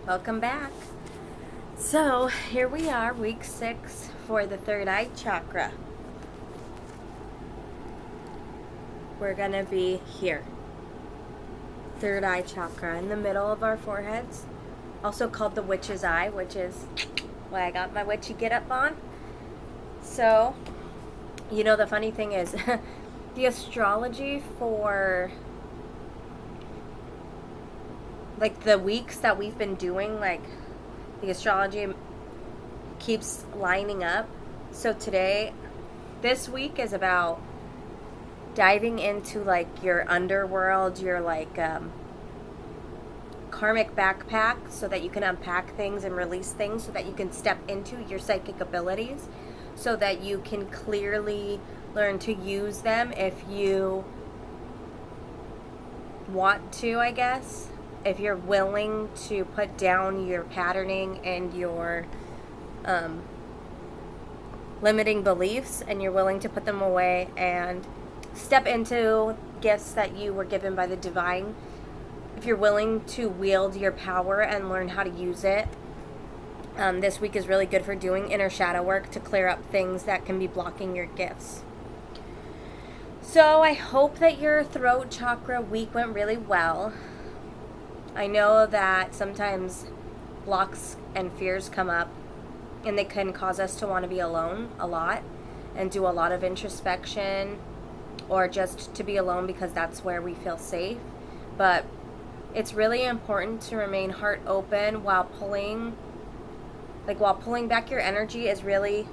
Welcome back. So, here we are, week 6 for the third eye chakra. We're going to be here. Third eye chakra in the middle of our foreheads, also called the witch's eye, which is why I got my witchy get up on. So, the funny thing is, the astrology for the weeks that we've been doing, the astrology keeps lining up. So this week is about diving into your underworld, your karmic backpack, so that you can unpack things and release things, so that you can step into your psychic abilities, so that you can clearly learn to use them if you want to, I guess. If you're willing to put down your patterning and your limiting beliefs, and you're willing to put them away and step into gifts that you were given by the divine, if you're willing to wield your power and learn how to use it, this week is really good for doing inner shadow work to clear up things that can be blocking your gifts. So I hope that your throat chakra week went really well. I know that sometimes blocks and fears come up, and they can cause us to want to be alone a lot and do a lot of introspection, or just to be alone because that's where we feel safe. But it's really important to remain heart open while pulling back your energy is really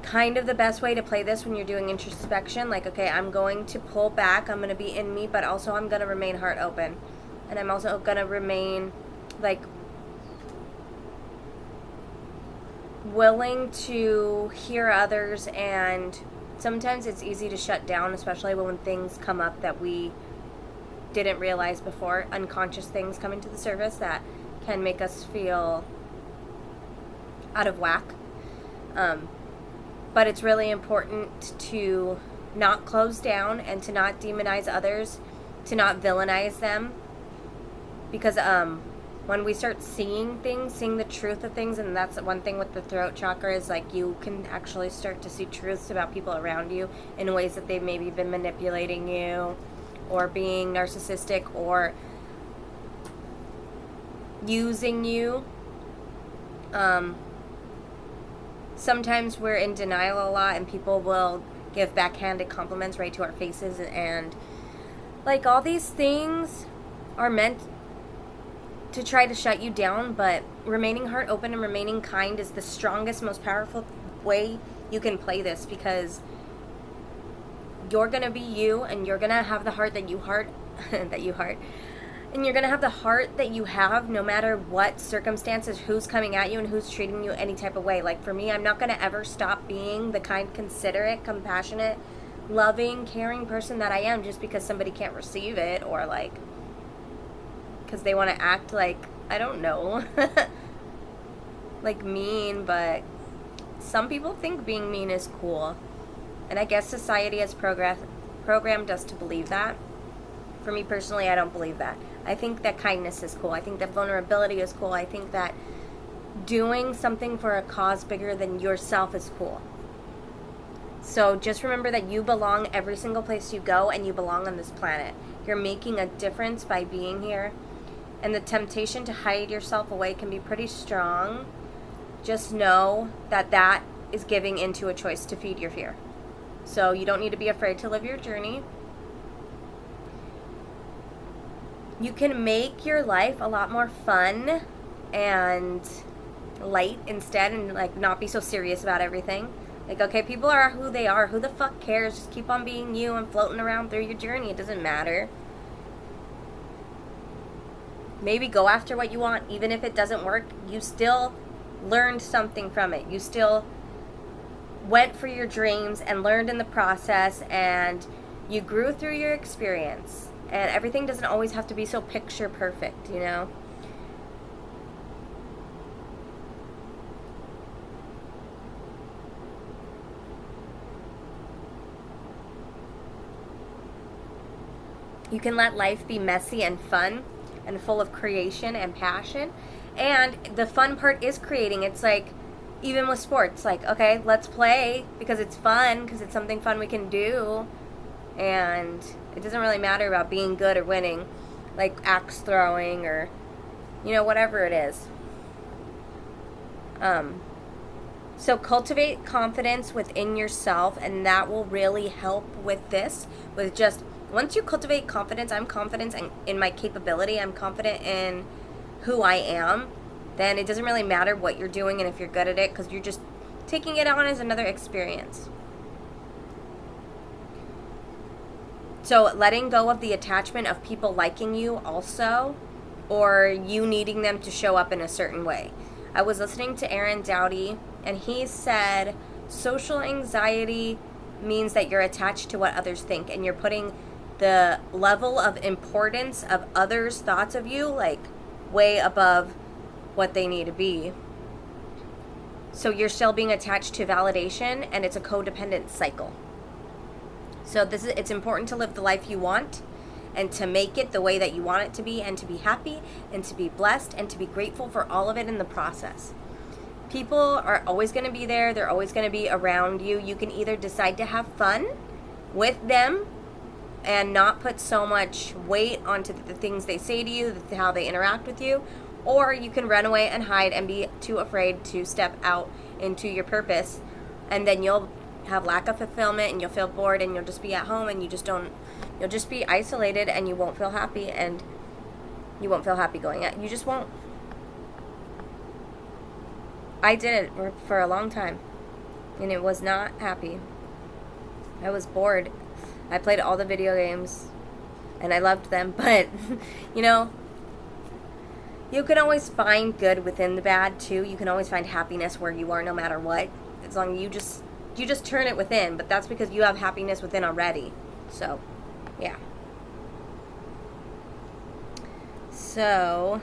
kind of the best way to play this when you're doing introspection. Okay, I'm going to pull back, I'm going to be in me, but also I'm going to remain heart open. And I'm also going to remain willing to hear others. And sometimes it's easy to shut down, especially when things come up that we didn't realize before. Unconscious things coming to the surface that can make us feel out of whack. But it's really important to not close down and to not demonize others, to not villainize them. Because when we start seeing the truth of things, and that's one thing with the throat chakra, is you can actually start to see truths about people around you in ways that they've maybe been manipulating you, or being narcissistic, or using you. Sometimes we're in denial a lot, and people will give backhanded compliments right to our faces, and all these things are meant to try to shut you down. But remaining heart open and remaining kind is the strongest, most powerful way you can play this, because you're going to be you, and you're going to have the heart that you heart and you're going to have the heart that you have no matter what circumstances, who's coming at you and who's treating you any type of way. For me, I'm not going to ever stop being the kind, considerate, compassionate, loving, caring person that I am just because somebody can't receive it, or because they want to act I don't know, mean. But some people think being mean is cool, and I guess society has programmed us to believe that. For me personally, I don't believe that. I think that kindness is cool. I think that vulnerability is cool. I think that doing something for a cause bigger than yourself is cool. So just remember that you belong every single place you go, and you belong on this planet. You're making a difference by being here. And the temptation to hide yourself away can be pretty strong. Just know that that is giving into a choice to feed your fear. So you don't need to be afraid to live your journey. You can make your life a lot more fun and light instead, and not be so serious about everything. Okay, people are who they are. Who the fuck cares? Just keep on being you and floating around through your journey. It doesn't matter. Maybe go after what you want. Even if it doesn't work, you still learned something from it. You still went for your dreams and learned in the process, and you grew through your experience. And everything doesn't always have to be so picture perfect, You can let life be messy and fun, and full of creation and passion. And the fun part is creating. It's like, even with sports, like, okay, let's play because it's fun, because it's something fun we can do. And it doesn't really matter about being good or winning, like axe throwing or, whatever it is. So cultivate confidence within yourself, and that will really help with this. With just, once you cultivate confidence, I'm confident in my capability, I'm confident in who I am, then it doesn't really matter what you're doing and if you're good at it, because you're just taking it on as another experience. So letting go of the attachment of people liking you also, or you needing them to show up in a certain way. I was listening to Aaron Doughty, and he said social anxiety means that you're attached to what others think, and you're putting the level of importance of others' thoughts of you like way above what they need to be. So you're still being attached to validation, and it's a codependent cycle. So it's important to live the life you want, and to make it the way that you want it to be, and to be happy, and to be blessed, and to be grateful for all of it in the process. People are always going to be there. They're always going to be around you. You can either decide to have fun with them and not put so much weight onto the things they say to you, how they interact with you, or you can run away and hide and be too afraid to step out into your purpose, and then you'll have lack of fulfillment, and you'll feel bored, and you'll just be at home, and you'll just be isolated, and you won't feel happy, and you won't feel happy going out. You just won't. I did it for a long time, and it was not happy. I was bored. I played all the video games, and I loved them, but, you can always find good within the bad, too. You can always find happiness where you are, no matter what, as long as you just turn it within, but that's because you have happiness within already. So, yeah. So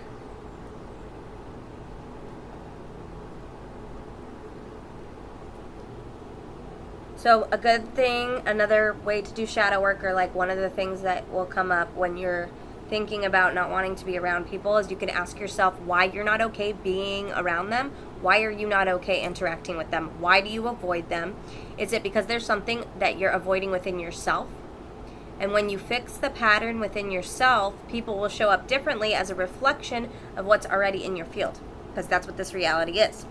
a good thing, another way to do shadow work, or like one of the things that will come up when you're thinking about not wanting to be around people, is you can ask yourself why you're not okay being around them. Why are you not okay interacting with them? Why do you avoid them? Is it because there's something that you're avoiding within yourself? And when you fix the pattern within yourself, people will show up differently as a reflection of what's already in your field, because that's what this reality is.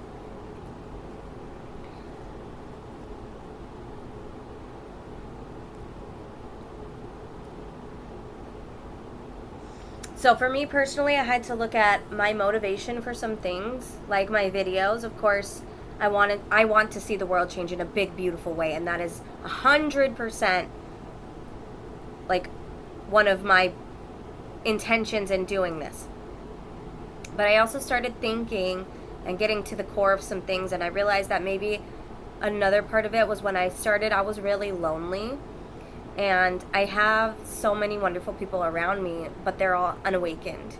So for me personally, I had to look at my motivation for some things, like my videos. Of course, I want to see the world change in a big, beautiful way, and that is 100% like one of my intentions in doing this. But I also started thinking and getting to the core of some things, and I realized that maybe another part of it was when I started, I was really lonely. And I have so many wonderful people around me, but they're all unawakened.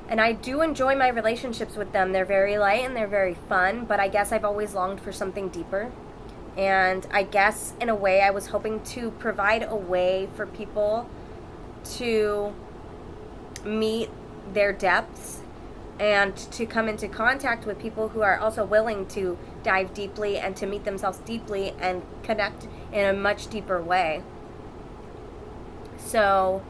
And I do enjoy my relationships with them. They're very light and they're very fun, but I guess I've always longed for something deeper. And I guess in a way I was hoping to provide a way for people to meet their depths and to come into contact with people who are also willing to dive deeply and to meet themselves deeply and connect in a much deeper way. So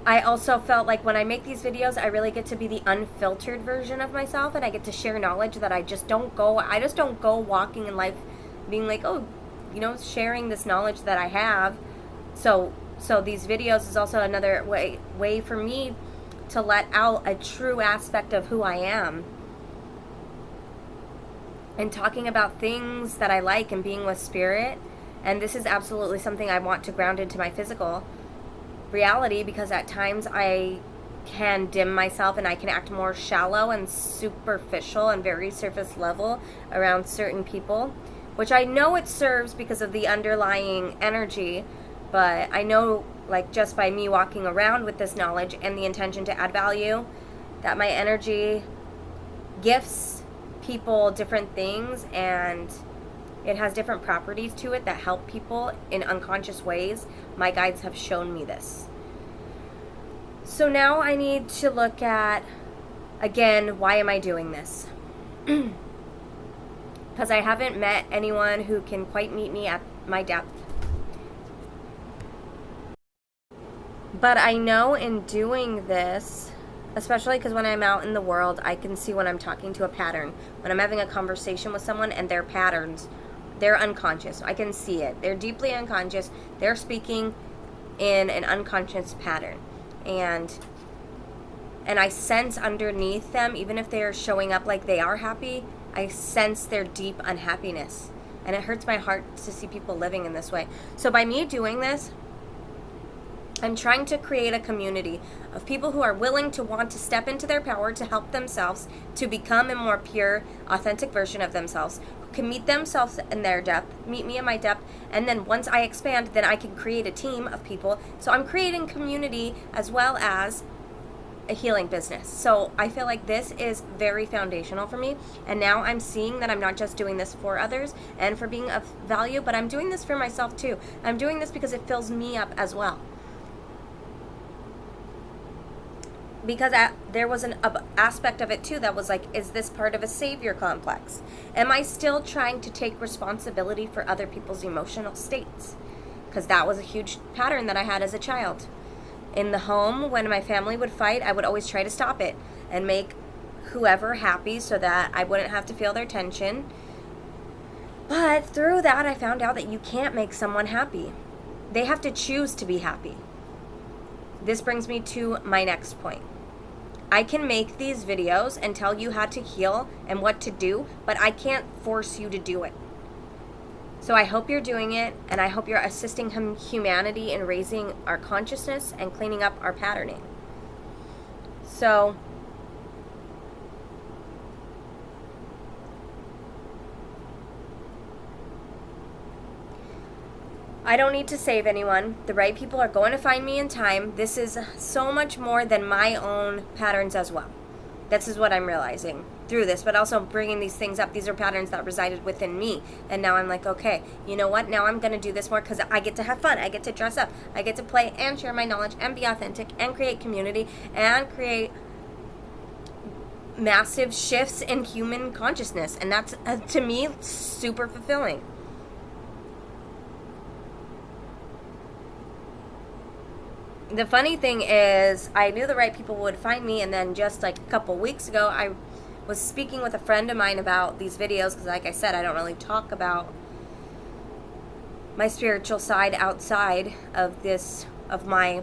I also felt like when I make these videos, I really get to be the unfiltered version of myself, and I get to share knowledge that I just don't go walking in life being like, oh, sharing this knowledge that I have. So these videos is also another way for me to let out a true aspect of who I am, and talking about things that I like and being with spirit. And this is absolutely something I want to ground into my physical reality, because at times I can dim myself and I can act more shallow and superficial and very surface level around certain people, which I know it serves because of the underlying energy. But I know, like, just by me walking around with this knowledge and the intention to add value, that my energy gifts people different things, and it has different properties to it that help people in unconscious ways. My guides have shown me this. So now I need to look at, again, why am I doing this? Because I haven't met anyone who can quite meet me at my depth. But I know in doing this, especially because when I'm out in the world, I can see when I'm talking to a pattern. When I'm having a conversation with someone and their patterns, they're unconscious. I can see it. They're deeply unconscious. They're speaking in an unconscious pattern. And I sense underneath them, even if they're showing up like they are happy, I sense their deep unhappiness. And it hurts my heart to see people living in this way. So by me doing this, I'm trying to create a community of people who are willing to want to step into their power to help themselves to become a more pure, authentic version of themselves, who can meet themselves in their depth, meet me in my depth, and then once I expand, then I can create a team of people. So I'm creating community as well as a healing business. So I feel like this is very foundational for me. And now I'm seeing that I'm not just doing this for others and for being of value, but I'm doing this for myself too. I'm doing this because it fills me up as well. Because there was an aspect of it too that was like, is this part of a savior complex? Am I still trying to take responsibility for other people's emotional states? Because that was a huge pattern that I had as a child. In the home, when my family would fight, I would always try to stop it and make whoever happy so that I wouldn't have to feel their tension. But through that, I found out that you can't make someone happy. They have to choose to be happy. This brings me to my next point. I can make these videos and tell you how to heal and what to do, but I can't force you to do it. So I hope you're doing it, and I hope you're assisting humanity in raising our consciousness and cleaning up our patterning. So I don't need to save anyone. The right people are going to find me in time. This is so much more than my own patterns as well. This is what I'm realizing through this, but also bringing these things up. These are patterns that resided within me. And now I'm like, okay, you know what? Now I'm going to do this more because I get to have fun. I get to dress up. I get to play and share my knowledge and be authentic and create community and create massive shifts in human consciousness. And that's, to me, super fulfilling. The funny thing is, I knew the right people would find me, and then just like a couple weeks ago, I was speaking with a friend of mine about these videos, because like I said, I don't really talk about my spiritual side outside of this, of my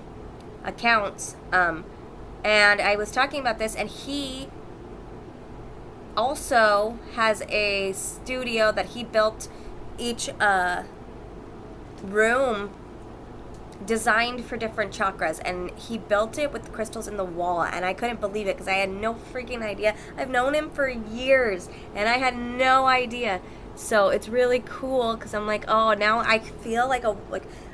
accounts, and I was talking about this, and he also has a studio that he built each room designed for different chakras, and he built it with crystals in the wall, and I couldn't believe it because I had no freaking idea. I've known him for years and I had no idea. So it's really cool because I'm like, oh, now I feel like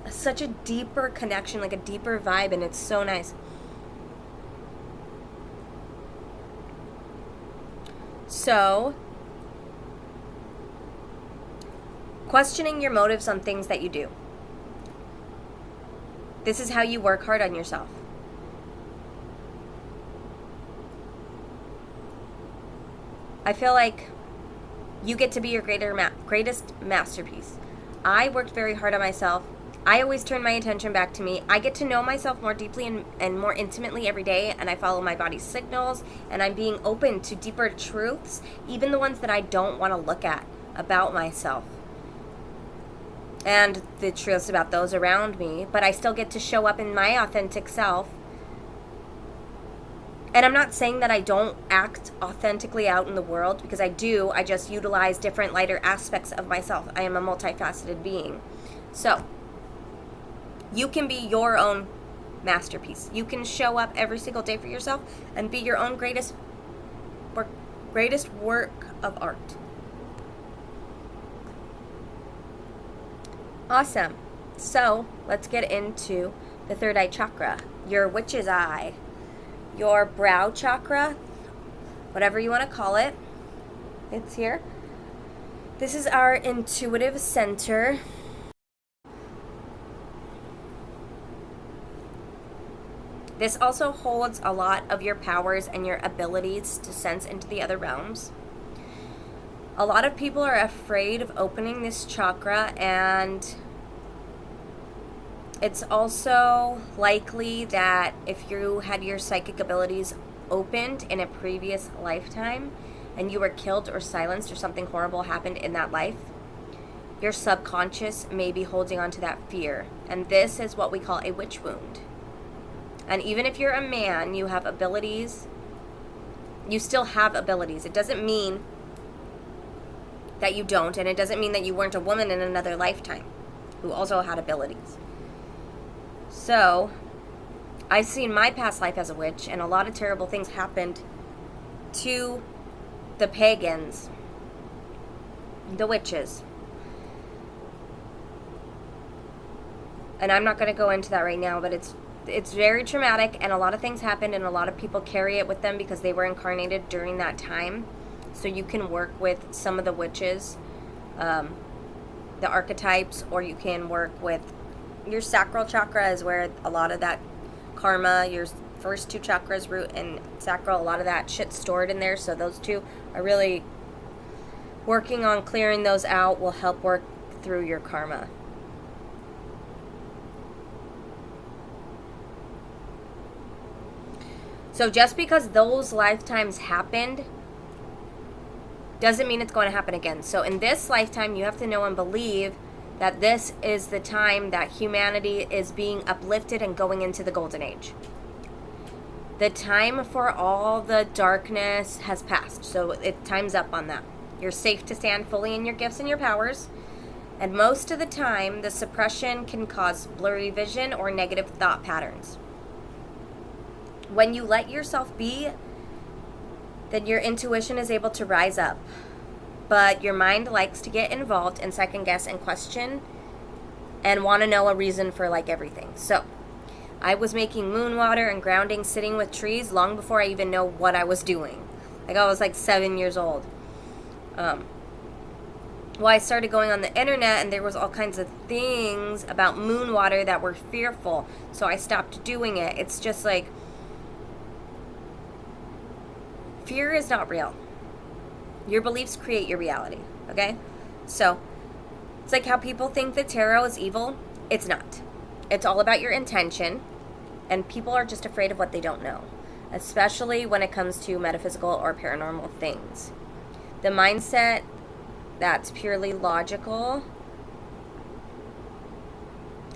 such a deeper connection, like a deeper vibe, and it's so nice. So questioning your motives on things that you do. This is how you work hard on yourself. I feel like you get to be your greatest masterpiece. I worked very hard on myself. I always turn my attention back to me. I get to know myself more deeply and more intimately every day, and I follow my body's signals, and I'm being open to deeper truths, even the ones that I don't want to look at about myself. And the truths about those around me, but I still get to show up in my authentic self. And I'm not saying that I don't act authentically out in the world, because I do. I just utilize different lighter aspects of myself. I am a multifaceted being. So you can be your own masterpiece. You can show up every single day for yourself and be your own greatest work of art. Awesome. So let's get into the third eye chakra, your witch's eye, your brow chakra, whatever you want to call it. It's here. This is our intuitive center. This also holds a lot of your powers and your abilities to sense into the other realms. A lot of people are afraid of opening this chakra, and it's also likely that if you had your psychic abilities opened in a previous lifetime and you were killed or silenced or something horrible happened in that life, your subconscious may be holding on to that fear. And this is what we call a witch wound. And even if you're a man, you have abilities. You still have abilities. It doesn't mean that you don't, and it doesn't mean that you weren't a woman in another lifetime who also had abilities. So, I've seen my past life as a witch, and a lot of terrible things happened to the pagans, the witches. And I'm not going to go into that right now, but it's very traumatic, and a lot of things happened, and a lot of people carry it with them because they were incarnated during that time. So you can work with some of the witches, the archetypes, or you can work with your sacral chakra is where a lot of that karma, your first two chakras, root and sacral, a lot of that shit's stored in there. So those two are really working on clearing those out will help work through your karma. So just because those lifetimes happened doesn't mean it's going to happen again. So in this lifetime, you have to know and believe that this is the time that humanity is being uplifted and going into the golden age. The time for all the darkness has passed. So time's up on that. You're safe to stand fully in your gifts and your powers. And most of the time, the suppression can cause blurry vision or negative thought patterns. When you let yourself be, then your intuition is able to rise up. But your mind likes to get involved and second guess and question and want to know a reason for like everything. So I was making moon water and grounding sitting with trees long before I even know what I was doing. Like I was like 7 years old. Well, I started going on the internet and there was all kinds of things about moon water that were fearful. So I stopped doing it. It's just like fear is not real. Your beliefs create your reality, okay? So, it's like how people think that tarot is evil. It's not. It's all about your intention, and people are just afraid of what they don't know, especially when it comes to metaphysical or paranormal things. The mindset that's purely logical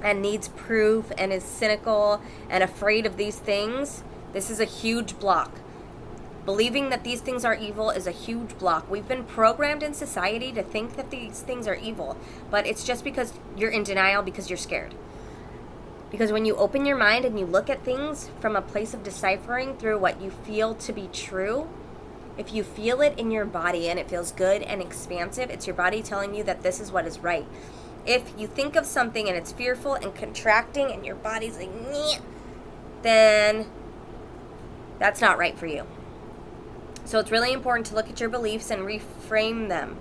and needs proof and is cynical and afraid of these things, this is a huge block. Believing that these things are evil is a huge block. We've been programmed in society to think that these things are evil, but it's just because you're in denial because you're scared. Because when you open your mind and you look at things from a place of deciphering through what you feel to be true, if you feel it in your body and it feels good and expansive, it's your body telling you that this is what is right. If you think of something and it's fearful and contracting and your body's like, nyeh, then that's not right for you. So it's really important to look at your beliefs and reframe them.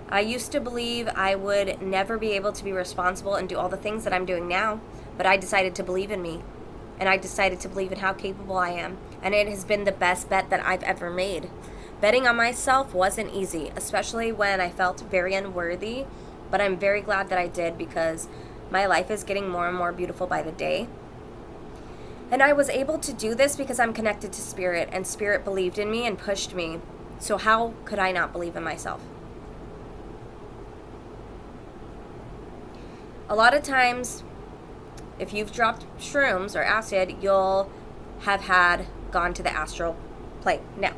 I used to believe I would never be able to be responsible and do all the things that I'm doing now, but I decided to believe in me, and I decided to believe in how capable I am, and it has been the best bet that I've ever made. Betting on myself wasn't easy, especially when I felt very unworthy, but I'm very glad that I did because my life is getting more and more beautiful by the day. And I was able to do this because I'm connected to Spirit, and Spirit believed in me and pushed me. So how could I not believe in myself? A lot of times, if you've dropped shrooms or acid, you'll have gone to the astral plane. Now,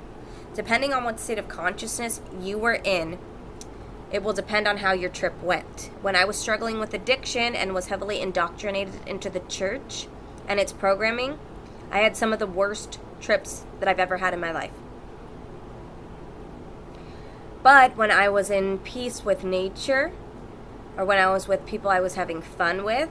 depending on what state of consciousness you were in, it will depend on how your trip went. When I was struggling with addiction and was heavily indoctrinated into the church and its programming, I had some of the worst trips that I've ever had in my life. But when I was in peace with nature, or when I was with people I was having fun with,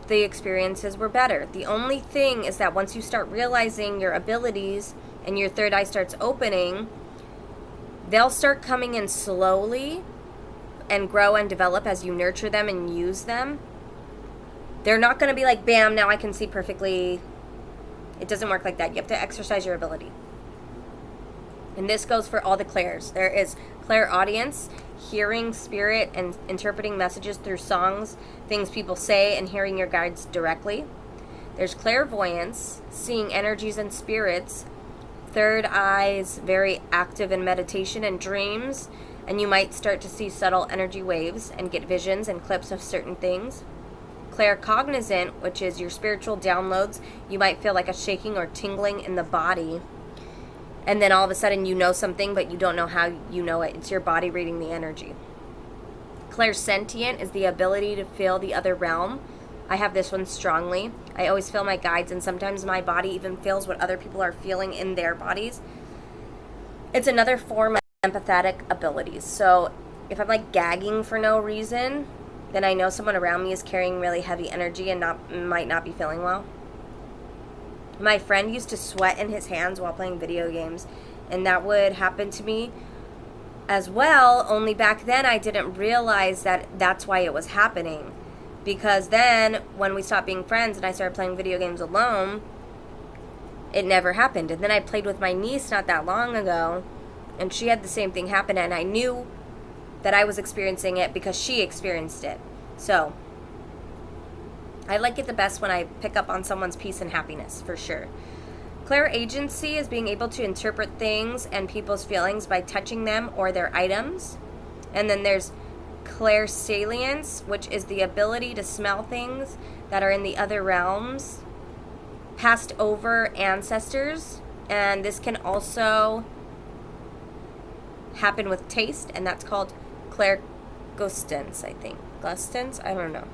the experiences were better. The only thing is that once you start realizing your abilities and your third eye starts opening, they'll start coming in slowly and grow and develop as you nurture them and use them. They're not going to be like, bam, now I can see perfectly It doesn't work like that. You have to exercise your ability. And this goes for all the clairs. There is clairaudience, hearing spirit and interpreting messages through songs, things people say, and hearing your guides directly. There's clairvoyance, seeing energies and spirits. Third eyes, very active in meditation and dreams, and you might start to see subtle energy waves and get visions and clips of certain things. Claircognizant, which is your spiritual downloads. You might feel like a shaking or tingling in the body, and then all of a sudden you know something, but you don't know how you know it. It's your body reading the energy. Clairsentient is the ability to feel the other realm. I have this one strongly. I always feel my guides, and sometimes my body even feels what other people are feeling in their bodies. It's another form of empathetic abilities. So if I'm like gagging for no reason, then I know someone around me is carrying really heavy energy and might not be feeling well. My friend used to sweat in his hands while playing video games, and that would happen to me as well, only back then I didn't realize that that's why it was happening. Because then, when we stopped being friends and I started playing video games alone, it never happened. And then I played with my niece not that long ago, and she had the same thing happen, and I knew that I was experiencing it because she experienced it. So I like it the best when I pick up on someone's peace and happiness, for sure. Clairagency is being able to interpret things and people's feelings by touching them or their items. And then there's clairsalience, which is the ability to smell things that are in the other realms, passed over ancestors. And this can also happen with taste, and that's called clairgustance, I think. Gustance? I don't know.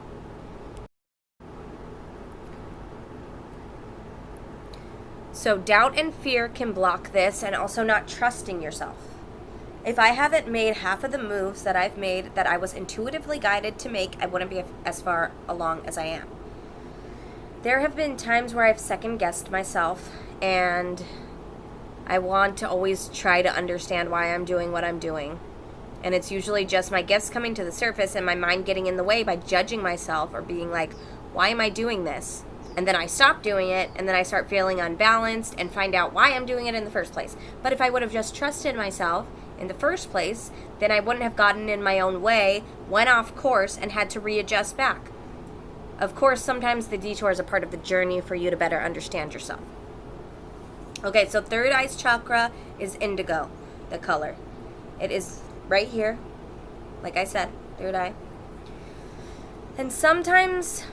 So doubt and fear can block this, and also not trusting yourself. If I haven't made half of the moves that I've made that I was intuitively guided to make, I wouldn't be as far along as I am. There have been times where I've second-guessed myself, and I want to always try to understand why I'm doing what I'm doing. And it's usually just my gifts coming to the surface and my mind getting in the way by judging myself or being like, why am I doing this? And then I stop doing it, and then I start feeling unbalanced and find out why I'm doing it in the first place. But if I would have just trusted myself in the first place, then I wouldn't have gotten in my own way, went off course, and had to readjust back. Of course, sometimes the detour is a part of the journey for you to better understand yourself. Okay, so third eye's chakra is indigo, the color. It is right here, like I said, third eye. And sometimes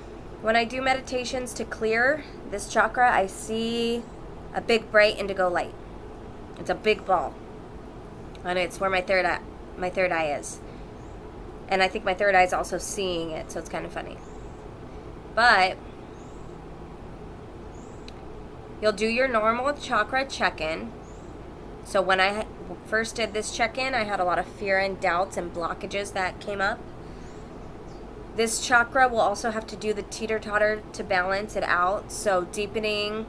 when I do meditations to clear this chakra, I see a big bright indigo light. It's a big ball, and it's where my third eye is. And I think my third eye is also seeing it, so it's kind of funny. But you'll do your normal chakra check-in. So when I first did this check-in, I had a lot of fear and doubts and blockages that came up. This chakra will also have to do the teeter-totter to balance it out. So deepening,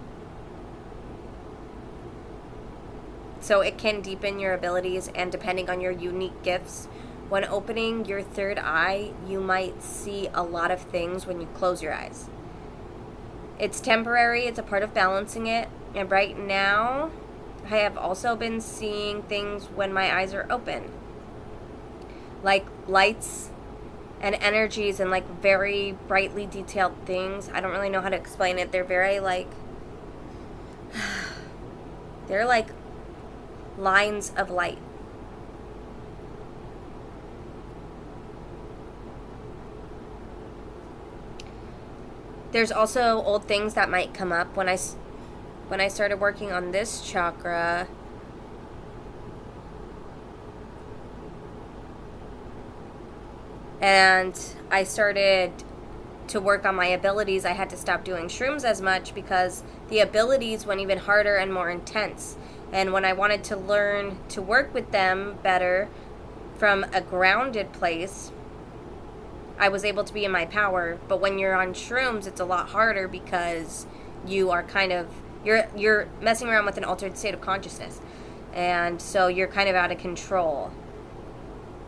so it can deepen your abilities, and depending on your unique gifts. When opening your third eye, you might see a lot of things when you close your eyes. It's temporary, it's a part of balancing it. And right now, I have also been seeing things when my eyes are open. Like lights and energies and like very brightly detailed things. I don't really know how to explain it. They're very like, they're like lines of light. There's also old things that might come up when I started working on this chakra. And I started to work on my abilities. I had to stop doing shrooms as much because the abilities went even harder and more intense. And when I wanted to learn to work with them better from a grounded place, I was able to be in my power. But when you're on shrooms, it's a lot harder because you are kind of, you're messing around with an altered state of consciousness. And so you're kind of out of control.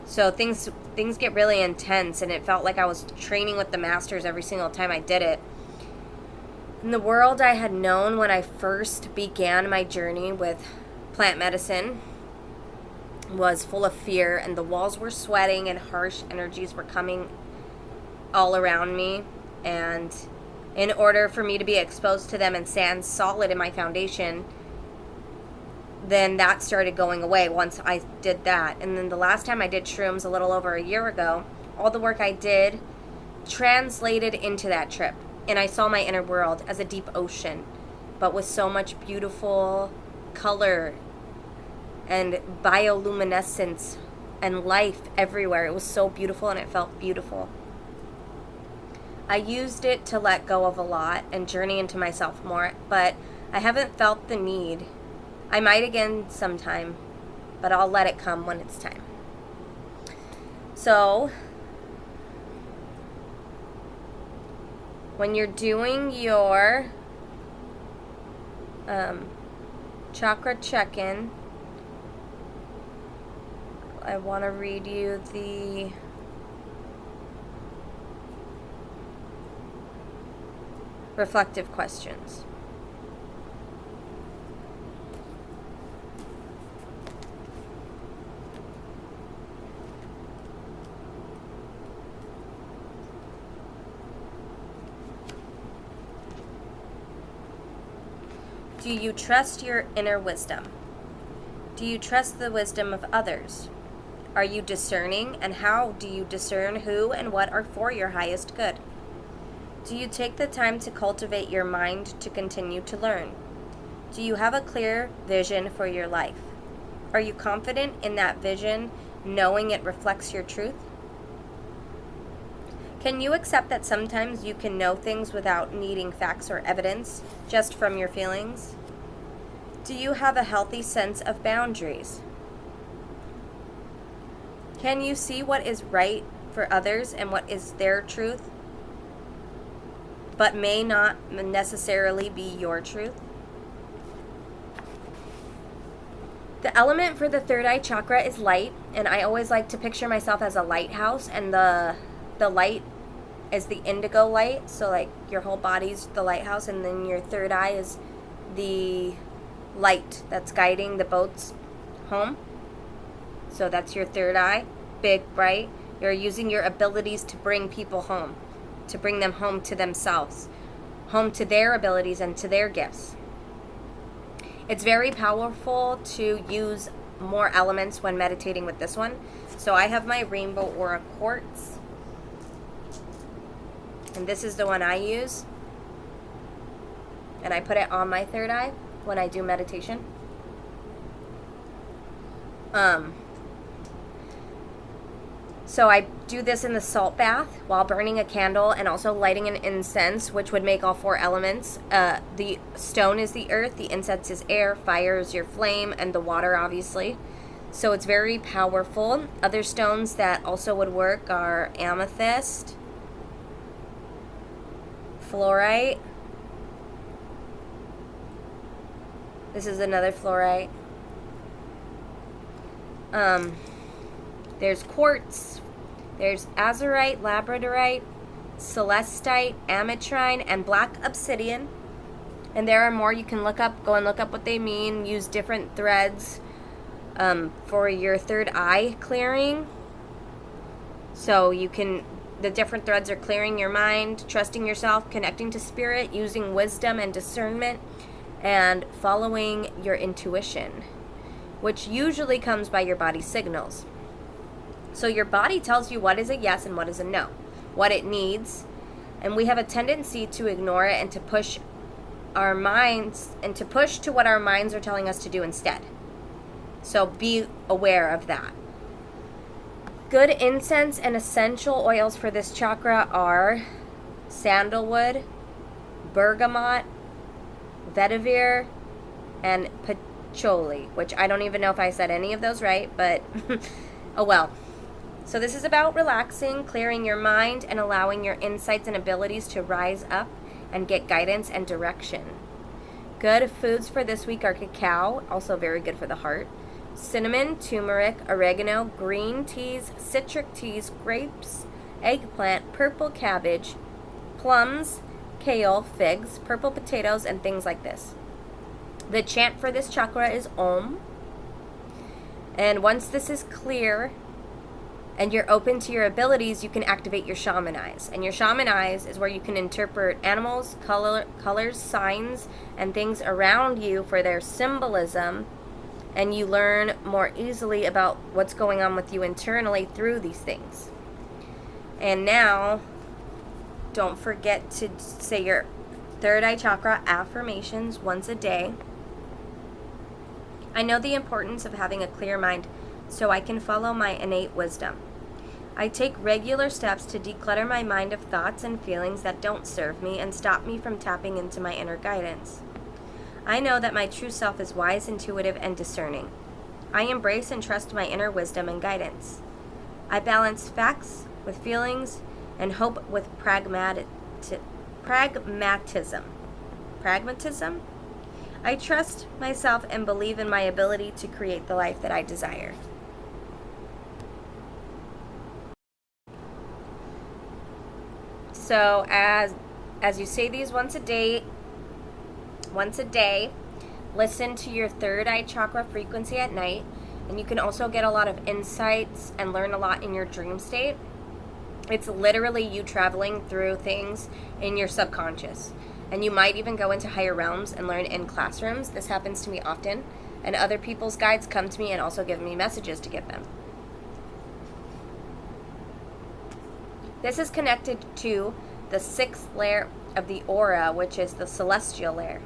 So things get really intense, and it felt like I was training with the masters every single time I did it. In the world I had known when I first began my journey with plant medicine was full of fear, and the walls were sweating and harsh energies were coming all around me. And in order for me to be exposed to them and stand solid in my foundation, then that started going away once I did that. And then the last time I did shrooms a little over a year ago, all the work I did translated into that trip. And I saw my inner world as a deep ocean, but with so much beautiful color and bioluminescence and life everywhere. It was so beautiful and it felt beautiful. I used it to let go of a lot and journey into myself more, but I haven't felt the need. I might again sometime, but I'll let it come when it's time. So, when you're doing your chakra check-in, I want to read you the reflective questions. Do you trust your inner wisdom? Do you trust the wisdom of others? Are you discerning, and how do you discern who and what are for your highest good? Do you take the time to cultivate your mind to continue to learn? Do you have a clear vision for your life? Are you confident in that vision, knowing it reflects your truth? Can you accept that sometimes you can know things without needing facts or evidence, just from your feelings? Do you have a healthy sense of boundaries? Can you see what is right for others and what is their truth, but may not necessarily be your truth? The element for the third eye chakra is light, and I always like to picture myself as a lighthouse, and the light is the indigo light, so like your whole body's the lighthouse, and then your third eye is the light that's guiding the boats home. So that's your third eye, big, bright. You're using your abilities to bring people home, to bring them home to themselves, home to their abilities and to their gifts. It's very powerful to use more elements when meditating with this one. So I have my rainbow aura quartz, and this is the one I use, and I put it on my third eye when I do meditation. So I do this in the salt bath while burning a candle and also lighting an incense, which would make all four elements. The stone is the earth, the incense is air, fire is your flame, and the water, obviously. So it's very powerful. Other stones that also would work are amethyst, fluorite. This is another fluorite. There's quartz, there's azurite, labradorite, celestite, ametrine, and black obsidian. And there are more you can look up. Go and look up what they mean. Use different threads for your third eye clearing. So you can, the different threads are clearing your mind, trusting yourself, connecting to spirit, using wisdom and discernment, and following your intuition, which usually comes by your body signals. So your body tells you what is a yes and what is a no, what it needs, and we have a tendency to ignore it and to push our minds and to push to what our minds are telling us to do instead. So be aware of that. Good incense and essential oils for this chakra are sandalwood, bergamot, vetiver, and patchouli, which I don't even know if I said any of those right, but oh well. So this is about relaxing, clearing your mind, and allowing your insights and abilities to rise up and get guidance and direction. Good foods for this week are cacao, also very good for the heart, cinnamon, turmeric, oregano, green teas, citric teas, grapes, eggplant, purple cabbage, plums, kale, figs, purple potatoes, and things like this. The chant for this chakra is Om. And once this is clear and you're open to your abilities, you can activate your shaman eyes. And your shaman eyes is where you can interpret animals, colors, signs, and things around you for their symbolism. And you learn more easily about what's going on with you internally through these things. And now, don't forget to say your third eye chakra affirmations once a day. I know the importance of having a clear mind so I can follow my innate wisdom. I take regular steps to declutter my mind of thoughts and feelings that don't serve me and stop me from tapping into my inner guidance. I know that my true self is wise, intuitive, and discerning. I embrace and trust my inner wisdom and guidance. I balance facts with feelings and hope with pragmatism. Pragmatism? I trust myself and believe in my ability to create the life that I desire. So as you say these once a day, listen to your third eye chakra frequency at night, and you can also get a lot of insights and learn a lot in your dream state. It's literally you traveling through things in your subconscious. And you might even go into higher realms and learn in classrooms. This happens to me often. And other people's guides come to me and also give me messages to give them. This is connected to the 6th layer of the aura, which is the celestial layer.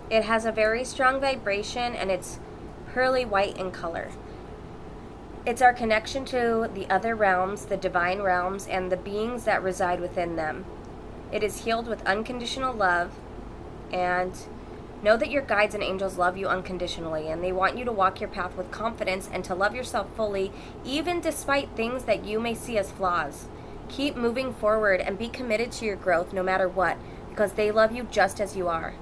It has a very strong vibration and it's pearly white in color. It's our connection to the other realms, the divine realms, and the beings that reside within them. It is healed with unconditional love, and know that your guides and angels love you unconditionally, and they want you to walk your path with confidence and to love yourself fully, even despite things that you may see as flaws. Keep moving forward and be committed to your growth no matter what, because they love you just as you are.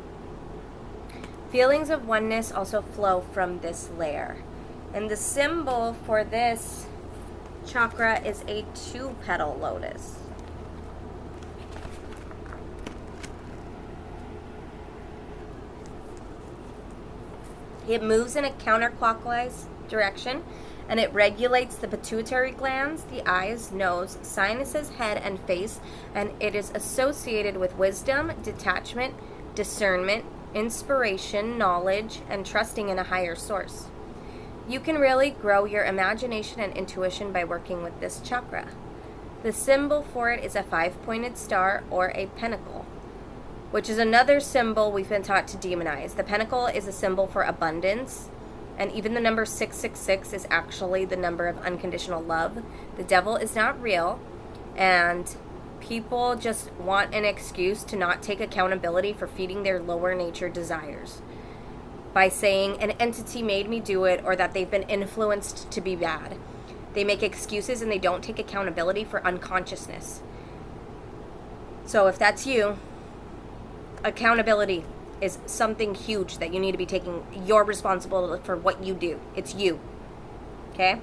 Feelings of oneness also flow from this layer. And the symbol for this chakra is a 2-petal lotus. It moves in a counterclockwise direction, and it regulates the pituitary glands, the eyes, nose, sinuses, head, and face, and it is associated with wisdom, detachment, discernment, inspiration, knowledge, and trusting in a higher source. You can really grow your imagination and intuition by working with this chakra. The symbol for it is a 5-pointed star or a pentacle, which is another symbol we've been taught to demonize. The pentacle is a symbol for abundance, and even the number 666 is actually the number of unconditional love. The devil is not real, and people just want an excuse to not take accountability for feeding their lower nature desires by saying an entity made me do it or that they've been influenced to be bad. They make excuses and they don't take accountability for unconsciousness. So if that's you, accountability is something huge that you need to be taking. You're responsible for what you do. It's you. Okay?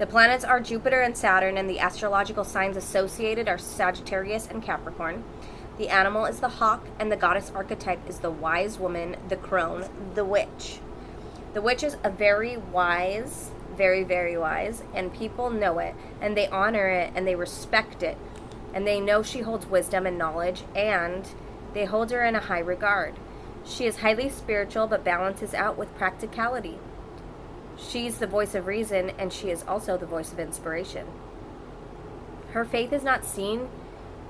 The planets are Jupiter and Saturn, and the astrological signs associated are Sagittarius and Capricorn. The animal is the hawk, and the goddess archetype is the wise woman, the crone, the witch. The witch is a very wise, very, very wise, and people know it, and they honor it, and they respect it, and they know she holds wisdom and knowledge, and they hold her in a high regard. She is highly spiritual, but balances out with practicality. She's the voice of reason, and she is also the voice of inspiration. Her faith is not seen,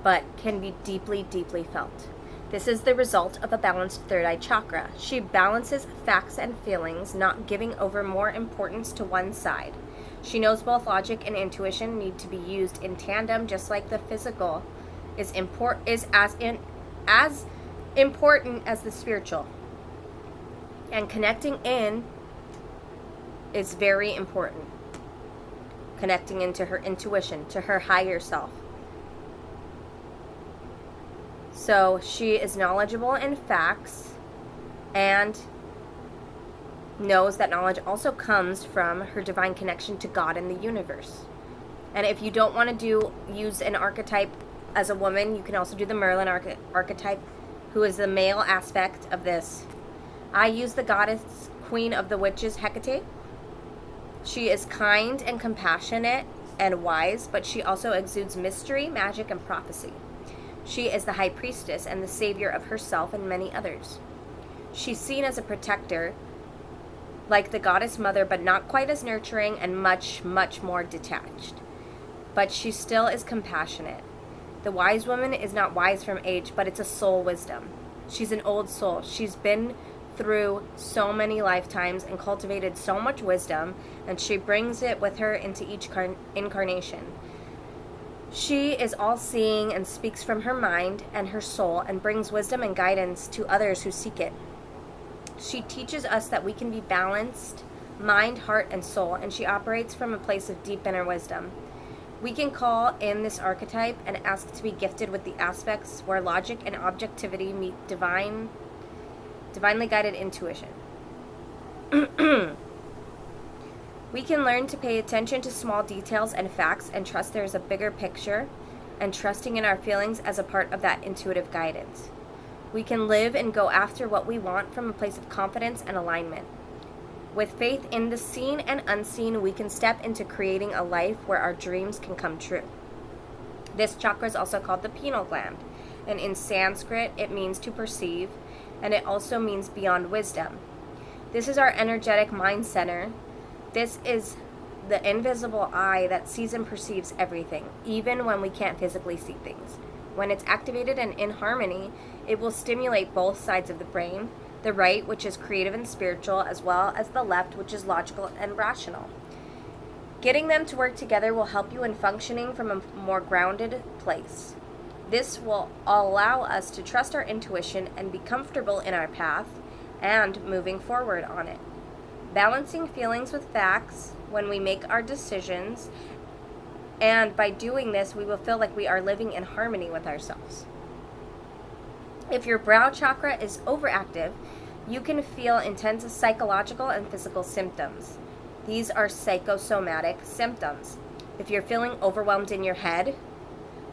but can be deeply, deeply felt. This is the result of a balanced third eye chakra. She balances facts and feelings, not giving over more importance to one side. She knows both logic and intuition need to be used in tandem, just like the physical is as important as the spiritual. And connecting in is very important. Connecting into her intuition, to her higher self. So she is knowledgeable in facts and knows that knowledge also comes from her divine connection to God and the universe. And if you don't want to use an archetype as a woman, you can also do the Merlin archetype, who is the male aspect of this. I use the goddess queen of the witches, Hecate. She is kind and compassionate and wise, but she also exudes mystery, magic, and prophecy. She is the high priestess and the savior of herself and many others. She's seen as a protector, like the goddess mother, but not quite as nurturing and much, much more detached. But she still is compassionate. The wise woman is not wise from age, but it's a soul wisdom. She's an old soul. She's been through so many lifetimes and cultivated so much wisdom, and she brings it with her into each incarnation. She is all-seeing and speaks from her mind and her soul and brings wisdom and guidance to others who seek it. She teaches us that we can be balanced, mind, heart, and soul, and she operates from a place of deep inner wisdom. We can call in this archetype and ask to be gifted with the aspects where logic and objectivity meet divinely guided intuition. We can learn to pay attention to small details and facts and trust there is a bigger picture, and trusting in our feelings as a part of that intuitive guidance. We can live and go after what we want from a place of confidence and alignment. With faith in the seen and unseen, we can step into creating a life where our dreams can come true. This chakra is also called the pineal gland, and in Sanskrit it means to perceive, and it also means beyond wisdom. This is our energetic mind center. This is the invisible eye that sees and perceives everything, even when we can't physically see things. When it's activated and in harmony, it will stimulate both sides of the brain, the right, which is creative and spiritual, as well as the left, which is logical and rational. Getting them to work together will help you in functioning from a more grounded place. This will allow us to trust our intuition and be comfortable in our path and moving forward on it. Balancing feelings with facts when we make our decisions, and by doing this, we will feel like we are living in harmony with ourselves. If your brow chakra is overactive, you can feel intense psychological and physical symptoms. These are psychosomatic symptoms. If you're feeling overwhelmed in your head,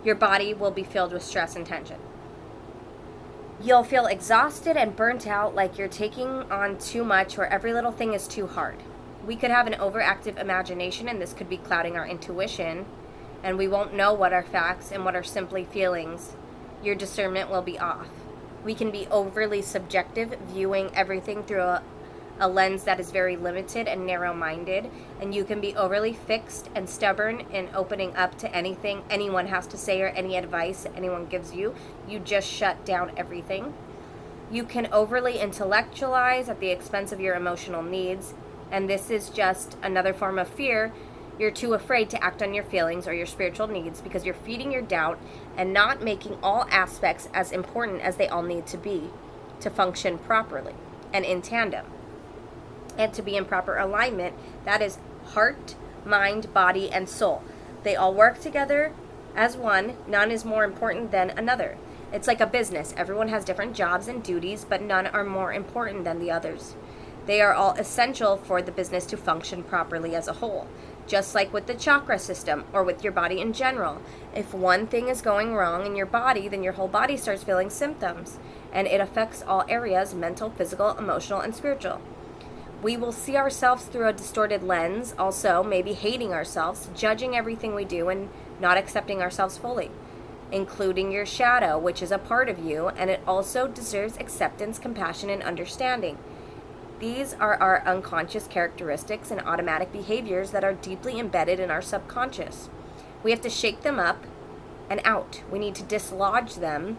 your body will be filled with stress and tension. You'll feel exhausted and burnt out, like you're taking on too much or every little thing is too hard. We could have an overactive imagination, and this could be clouding our intuition, and we won't know what are facts and what are simply feelings. Your discernment will be off. We can be overly subjective, viewing everything through a lens that is very limited and narrow-minded, and you can be overly fixed and stubborn in opening up to anything anyone has to say or any advice that anyone gives you. You just shut down everything. You can overly intellectualize at the expense of your emotional needs, and this is just another form of fear. You're too afraid to act on your feelings or your spiritual needs because you're feeding your doubt and not making all aspects as important as they all need to be to function properly and in tandem and to be in proper alignment. That is heart, mind, body, and soul. They all work together as one. None is more important than another. It's like a business. Everyone has different jobs and duties, but none are more important than the others. They are all essential for the business to function properly as a whole. Just like with the chakra system or with your body in general. If one thing is going wrong in your body, then your whole body starts feeling symptoms, and it affects all areas: mental, physical, emotional, and spiritual. We will see ourselves through a distorted lens, also maybe hating ourselves, judging everything we do, and not accepting ourselves fully, including your shadow, which is a part of you, and it also deserves acceptance, compassion, and understanding. These are our unconscious characteristics and automatic behaviors that are deeply embedded in our subconscious. We have to shake them up and out. We need to dislodge them,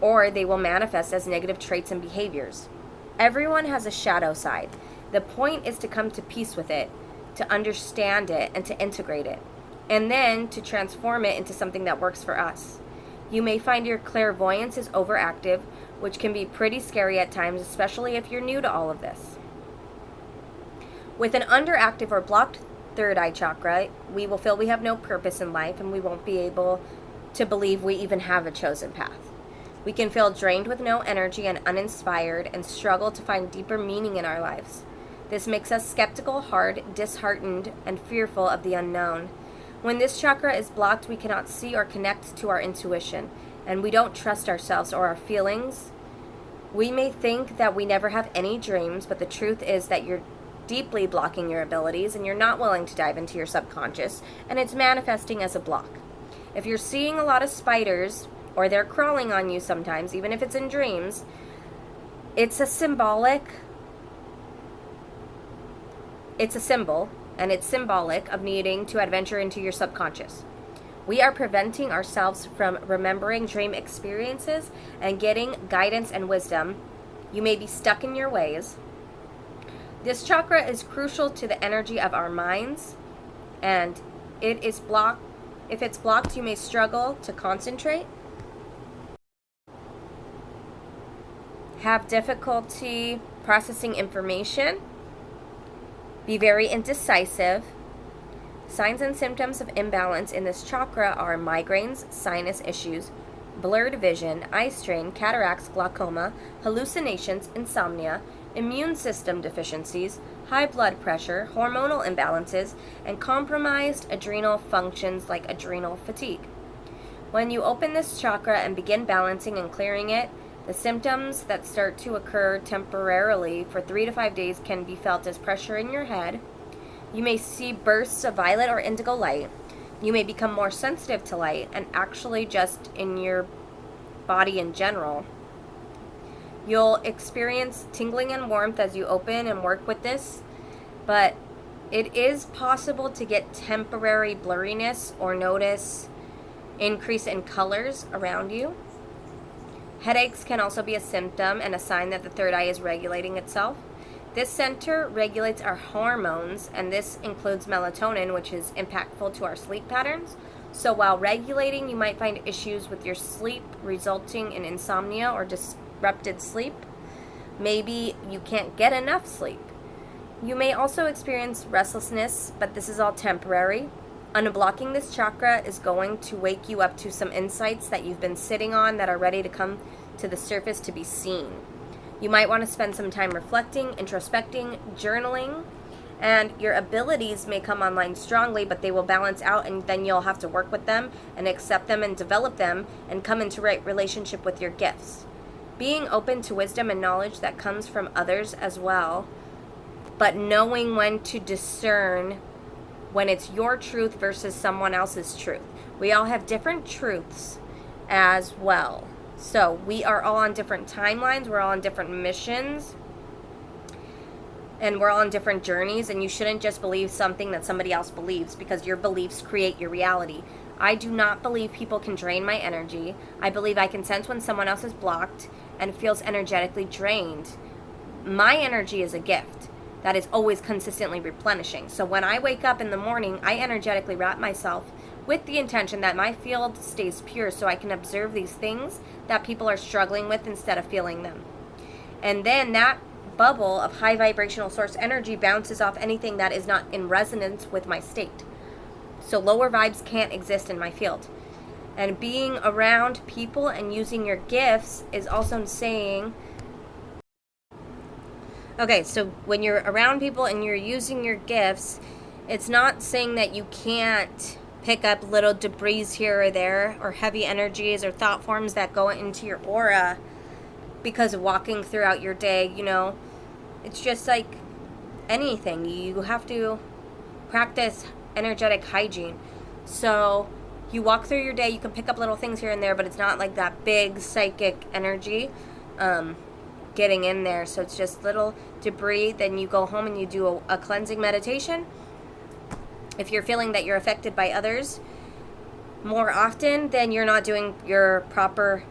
or they will manifest as negative traits and behaviors. Everyone has a shadow side. The point is to come to peace with it, to understand it, and to integrate it, and then to transform it into something that works for us. You may find your clairvoyance is overactive, which can be pretty scary at times, especially if you're new to all of this. With an underactive or blocked third eye chakra, we will feel we have no purpose in life, and we won't be able to believe we even have a chosen path. We can feel drained with no energy and uninspired, and struggle to find deeper meaning in our lives. This makes us skeptical, hard, disheartened, and fearful of the unknown. When this chakra is blocked, we cannot see or connect to our intuition, and we don't trust ourselves or our feelings. We may think that we never have any dreams, but the truth is that you're deeply blocking your abilities and you're not willing to dive into your subconscious, and it's manifesting as a block. If you're seeing a lot of spiders, or they're crawling on you sometimes, even if it's in dreams, it's a symbol, and it's symbolic of needing to adventure into your subconscious. We are preventing ourselves from remembering dream experiences and getting guidance and wisdom. You may be stuck in your ways. This chakra is crucial to the energy of our minds, and it is blocked. If it's blocked, you may struggle to concentrate, have difficulty processing information, be very indecisive. Signs and symptoms of imbalance in this chakra are migraines, sinus issues, blurred vision, eye strain, cataracts, glaucoma, hallucinations, insomnia, immune system deficiencies, high blood pressure, hormonal imbalances, and compromised adrenal functions like adrenal fatigue. When you open this chakra and begin balancing and clearing it, the symptoms that start to occur temporarily for 3 to 5 days can be felt as pressure in your head. You may see bursts of violet or indigo light. You may become more sensitive to light, and actually just in your body in general. You'll experience tingling and warmth as you open and work with this, but it is possible to get temporary blurriness or notice increase in colors around you. Headaches can also be a symptom and a sign that the third eye is regulating itself. This center regulates our hormones, and this includes melatonin, which is impactful to our sleep patterns. So while regulating, you might find issues with your sleep resulting in insomnia or disrupted sleep. Maybe you can't get enough sleep. You may also experience restlessness, but this is all temporary. Unblocking this chakra is going to wake you up to some insights that you've been sitting on that are ready to come to the surface to be seen. You might want to spend some time reflecting, introspecting, journaling, and your abilities may come online strongly, but they will balance out, and then you'll have to work with them and accept them and develop them and come into right relationship with your gifts. Being open to wisdom and knowledge that comes from others as well, but knowing when to discern when it's your truth versus someone else's truth. We all have different truths as well. So we are all on different timelines, we're all on different missions, and we're all on different journeys, and you shouldn't just believe something that somebody else believes, because your beliefs create your reality. I do not believe people can drain my energy. I believe I can sense when someone else is blocked and feels energetically drained. My energy is a gift that is always consistently replenishing. So when I wake up in the morning, I energetically wrap myself with the intention that my field stays pure so I can observe these things that people are struggling with instead of feeling them. And then that bubble of high vibrational source energy bounces off anything that is not in resonance with my state. So lower vibes can't exist in my field. And being around people and using your gifts is also saying, okay, so when you're around people and you're using your gifts, it's not saying that you can't pick up little debris here or there, or heavy energies or thought forms that go into your aura because of walking throughout your day. You know, it's just like anything. You have to practice energetic hygiene. So you walk through your day, you can pick up little things here and there, but it's not like that big psychic energy getting in there. So it's just little debris. Then you go home and you do a cleansing meditation. If you're feeling that you're affected by others more often, then you're not doing your proper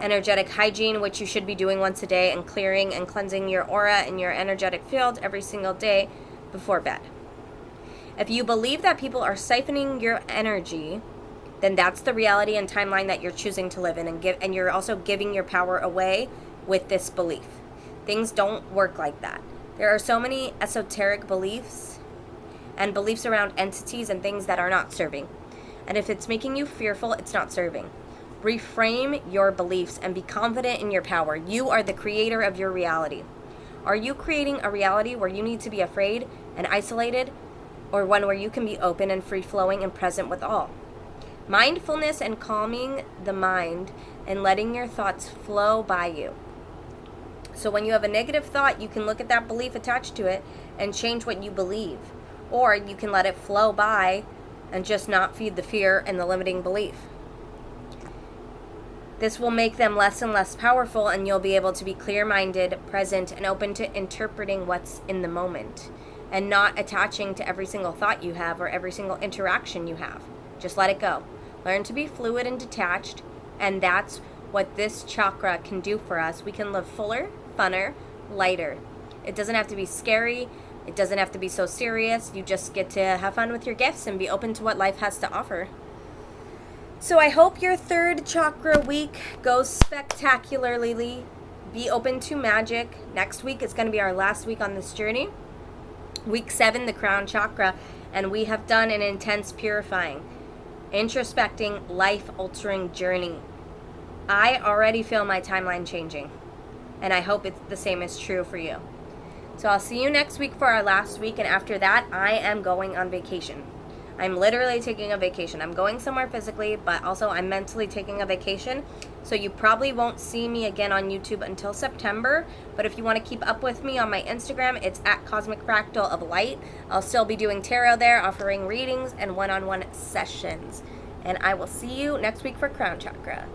energetic hygiene, which you should be doing once a day, and clearing and cleansing your aura and your energetic field every single day before bed. If you believe that people are siphoning your energy, then that's the reality and timeline that you're choosing to live in, and you're also giving your power away with this belief. Things don't work like that. There are so many esoteric beliefs and beliefs around entities and things that are not serving. And if it's making you fearful, it's not serving. Reframe your beliefs and be confident in your power. You are the creator of your reality. Are you creating a reality where you need to be afraid and isolated or one where you can be open and free-flowing and present with all. Mindfulness and calming the mind and letting your thoughts flow by you. So when you have a negative thought, you can look at that belief attached to it and change what you believe. Or you can let it flow by and just not feed the fear and the limiting belief. This will make them less and less powerful, and you'll be able to be clear-minded, present, and open to interpreting what's in the moment and not attaching to every single thought you have or every single interaction you have. Just let it go. Learn to be fluid and detached, and that's what this chakra can do for us. We can live fuller, funner, lighter. It doesn't have to be scary. It doesn't have to be so serious. You just get to have fun with your gifts and be open to what life has to offer. So I hope your third chakra week goes spectacularly. Be open to magic. Next week is going to be our last week on this journey. Week 7, the crown chakra, and we have done an intense purifying, introspecting, life-altering journey. I already feel my timeline changing, and I hope the same is true for you. So I'll see you next week for our last week, and after that, I am going on vacation. I'm literally taking a vacation. I'm going somewhere physically, but also I'm mentally taking a vacation. So you probably won't see me again on YouTube until September. But if you want to keep up with me on my Instagram, it's at Cosmic Fractal of Light. I'll still be doing tarot there, offering readings and one-on-one sessions. And I will see you next week for Crown Chakra.